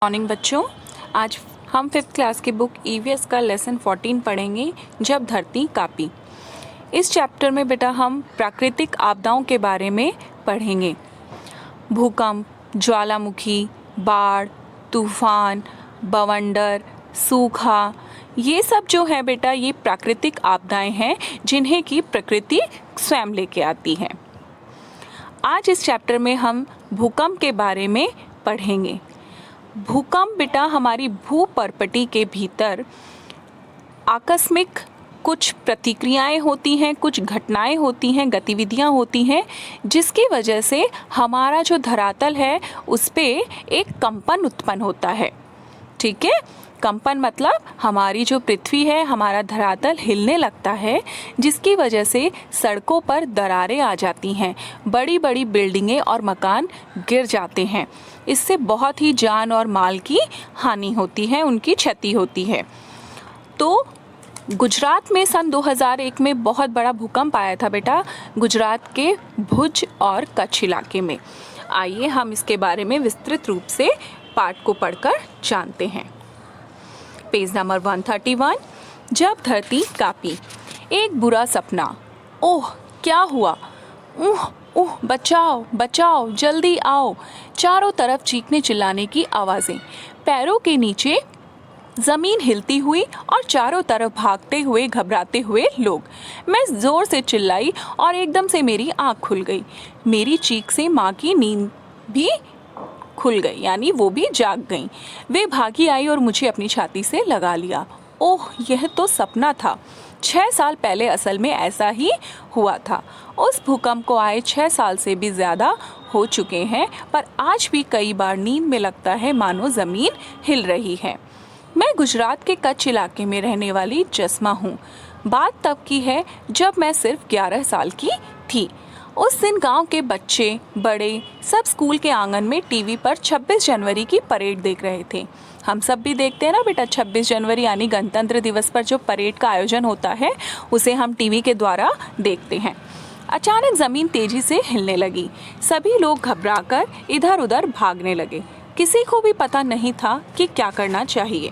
Morning बच्चों, आज हम 5th क्लास की बुक ईवीएस का लेसन 14 पढ़ेंगे, जब धरती कांपी। इस चैप्टर में बेटा हम प्राकृतिक आपदाओं के बारे में पढ़ेंगे। भूकंप, ज्वालामुखी, बाढ़, तूफान, बवंडर, सूखा, ये सब जो है बेटा ये प्राकृतिक आपदाएं हैं जिन्हें की प्रकृति स्वयं लेके आती है। आज इस चैप्टर में हम भूकंप के बारे में पढ़ेंगे। भूकंप बेटा हमारी भूपर्पटी के भीतर आकस्मिक कुछ प्रतिक्रियाएं होती हैं, कुछ घटनाएं होती हैं, गतिविधियां होती हैं, जिसकी वजह से हमारा जो धरातल है उस पे एक कंपन उत्पन्न होता है। ठीक है, कंपन मतलब हमारी जो पृथ्वी है, हमारा धरातल हिलने लगता है, जिसकी वजह से सड़कों पर दरारें आ जाती हैं, बड़ी बड़ी बिल्डिंगें और मकान गिर जाते हैं। इससे बहुत ही जान और माल की हानि होती है, उनकी क्षति होती है। तो गुजरात में सन 2001 में बहुत बड़ा भूकंप आया था बेटा, गुजरात के भुज और कच्छ इलाके में। आइए हम इसके बारे में विस्तृत रूप से पाठ को पढ़कर जानते हैं। Page number 131। जब धरती कांपी। एक बुरा सपना। ओह क्या हुआ, ओह ओह बचाओ बचाओ जल्दी आओ। चारों तरफ चीखने चिल्लाने की आवाज़ें, पैरों के नीचे जमीन हिलती हुई और चारों तरफ भागते हुए घबराते हुए लोग। मैं जोर से चिल्लाई और एकदम से मेरी आँख खुल गई। मेरी चीख से माँ की नींद भी खुल गई, यानी वो भी जाग गई। वे भागी आई और मुझे अपनी छाती से लगा लिया। ओह यह तो सपना था। 6 साल पहले असल में ऐसा ही हुआ था। उस भूकंप को आए 6 साल से भी ज़्यादा हो चुके हैं, पर आज भी कई बार नींद में लगता है मानो ज़मीन हिल रही है। मैं गुजरात के कच्छ इलाके में रहने वाली जस्मा हूँ। बात तब की है जब मैं सिर्फ 11 साल की थी। उस दिन गांव के बच्चे बड़े सब स्कूल के आंगन में टीवी पर 26 जनवरी की परेड देख रहे थे। हम सब भी देखते हैं ना बेटा, 26 जनवरी यानी गणतंत्र दिवस पर जो परेड का आयोजन होता है उसे हम टीवी के द्वारा देखते हैं। अचानक ज़मीन तेजी से हिलने लगी। सभी लोग घबराकर इधर उधर भागने लगे। किसी को भी पता नहीं था कि क्या करना चाहिए।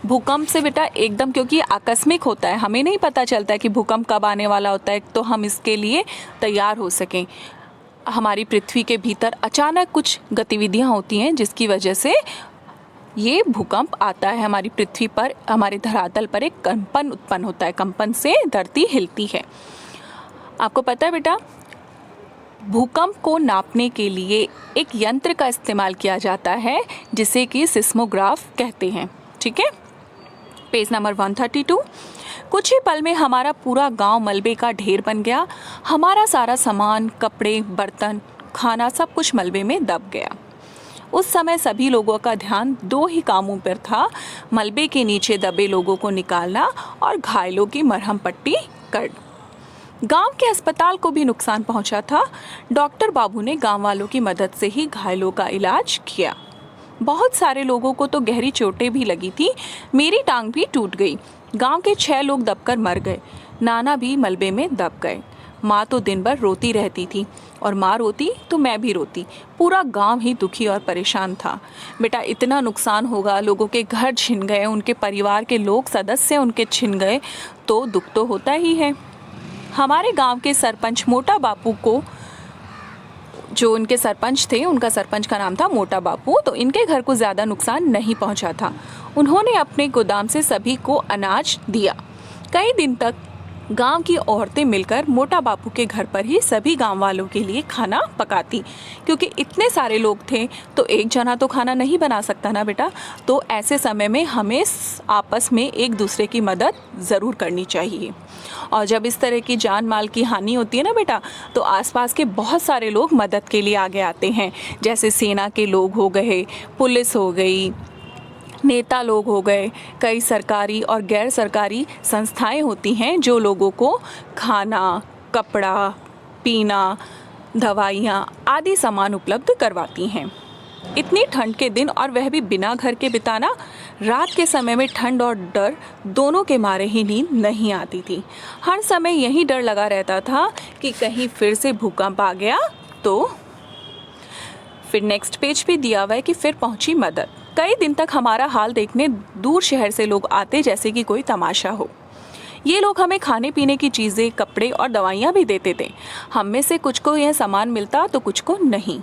भूकंप से बेटा एकदम, क्योंकि आकस्मिक होता है, हमें नहीं पता चलता है कि भूकंप कब आने वाला होता है, तो हम इसके लिए तैयार हो सकें। हमारी पृथ्वी के भीतर अचानक कुछ गतिविधियां होती हैं जिसकी वजह से ये भूकंप आता है। हमारी पृथ्वी पर, हमारे धरातल पर एक कंपन उत्पन्न होता है। कंपन से धरती हिलती है। आपको पता है बेटा, भूकंप को नापने के लिए एक यंत्र का इस्तेमाल किया जाता है जिसे कि सिस्मोग्राफ कहते हैं। ठीक है, पेज नंबर 132। कुछ ही पल में हमारा पूरा गांव मलबे का ढेर बन गया। हमारा सारा सामान, कपड़े, बर्तन, खाना सब कुछ मलबे में दब गया। उस समय सभी लोगों का ध्यान 2 ही कामों पर था, मलबे के नीचे दबे लोगों को निकालना और घायलों की मरहम पट्टी करना। गांव के अस्पताल को भी नुकसान पहुंचा था। डॉक्टर बाबू ने गांव वालों की मदद से ही घायलों का इलाज किया। बहुत सारे लोगों को तो गहरी चोटें भी लगी थी। मेरी टांग भी टूट गई। गांव के 6 लोग दबकर मर गए। नाना भी मलबे में दब गए। माँ तो दिन भर रोती रहती थी और माँ रोती तो मैं भी रोती। पूरा गांव ही दुखी और परेशान था। बेटा इतना नुकसान होगा, लोगों के घर छिन गए, उनके परिवार के लोग सदस्य उनके छिन गए, तो दुख तो होता ही है। हमारे गांव के सरपंच मोटा बापू को, जो उनके सरपंच थे, उनका सरपंच का नाम था मोटा बापू, तो इनके घर को ज़्यादा नुकसान नहीं पहुंचा था। उन्होंने अपने गोदाम से सभी को अनाज दिया। कई दिन तक गांव की औरतें मिलकर मोटा बापू के घर पर ही सभी गांव वालों के लिए खाना पकाती, क्योंकि इतने सारे लोग थे तो एक जना तो खाना नहीं बना सकता ना बेटा। तो ऐसे समय में हमें आपस में एक दूसरे की मदद ज़रूर करनी चाहिए। और जब इस तरह की जान माल की हानि होती है ना बेटा, तो आसपास के बहुत सारे लोग मदद के लिए आगे आते हैं। जैसे सेना के लोग हो गए, पुलिस हो गई, नेता लोग हो गए, कई सरकारी और गैर सरकारी संस्थाएं होती हैं जो लोगों को खाना, कपड़ा, पीना, दवाइयाँ आदि सामान उपलब्ध करवाती हैं। इतनी ठंड के दिन, और वह भी बिना घर के बिताना। रात के समय में ठंड और डर दोनों के मारे ही नींद नहीं आती थी। हर समय यही डर लगा रहता था कि कहीं फिर से भूकंप आ गया तो। फिर नेक्स्ट पेज पे दिया हुआ है कि फिर पहुंची मदद। कई दिन तक हमारा हाल देखने दूर शहर से लोग आते जैसे कि कोई तमाशा हो। ये लोग हमें खाने पीने की चीज़ें, कपड़े और दवाइयाँ भी देते थे। हम में से कुछ को यह सामान मिलता तो कुछ को नहीं।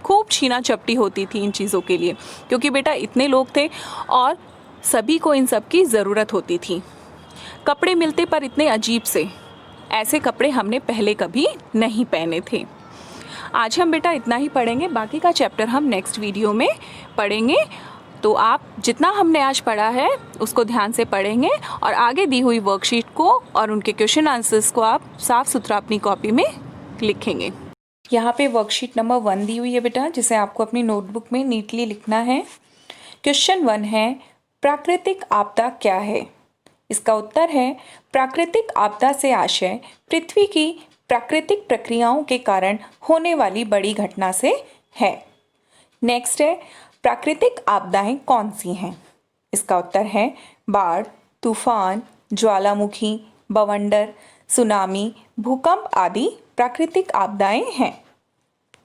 खूब छीना झपटी होती थी इन चीज़ों के लिए, क्योंकि बेटा इतने लोग थे और सभी को इन सब की ज़रूरत होती थी। कपड़े मिलते पर इतने अजीब से, ऐसे कपड़े हमने पहले कभी नहीं पहने थे। आज हम बेटा इतना ही पढ़ेंगे, बाकी का चैप्टर हम नेक्स्ट वीडियो में पढ़ेंगे। तो आप जितना हमने आज पढ़ा है उसको ध्यान से पढ़ेंगे और आगे दी हुई वर्कशीट को और उनके क्वेश्चन आंसर्स को आप साफ सुथरा अपनी कॉपी में लिखेंगे। यहाँ पे वर्कशीट नंबर 1 दी हुई है बेटा, जिसे आपको अपनी नोटबुक में नीटली लिखना है। क्वेश्चन 1 है, प्राकृतिक आपदा क्या है? इसका उत्तर है, प्राकृतिक आपदा से आशय पृथ्वी की प्राकृतिक प्रक्रियाओं के कारण होने वाली बड़ी घटना से है। नेक्स्ट है, प्राकृतिक आपदाएं कौन सी हैं? इसका उत्तर है, बाढ़, तूफान, ज्वालामुखी, बवंडर, सुनामी, भूकंप आदि प्राकृतिक आपदाएं हैं।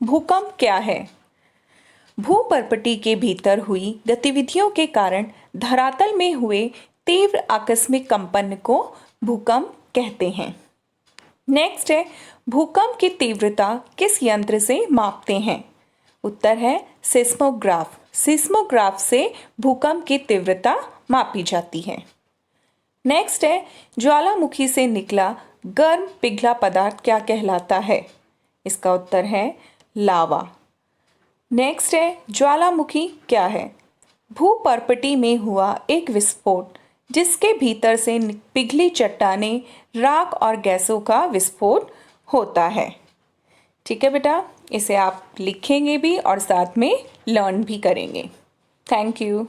भूकंप क्या है? भूपर्पटी के भीतर हुई गतिविधियों के कारण धरातल में हुए तीव्र आकस्मिक कंपन को भूकंप कहते हैं। नेक्स्ट है, भूकंप की तीव्रता किस यंत्र से मापते हैं? उत्तर है, सिस्मोग्राफ। सिस्मोग्राफ से भूकंप की तीव्रता मापी जाती है। नेक्स्ट है, ज्वालामुखी से निकला गर्म पिघला पदार्थ क्या कहलाता है? इसका उत्तर है, लावा। नेक्स्ट है, ज्वालामुखी क्या है? भूपर्पटी में हुआ एक विस्फोट जिसके भीतर से पिघली चट्टानें, राख और गैसों का विस्फोट होता है। ठीक है बेटा, इसे आप लिखेंगे भी और साथ में लर्न भी करेंगे। Thank you.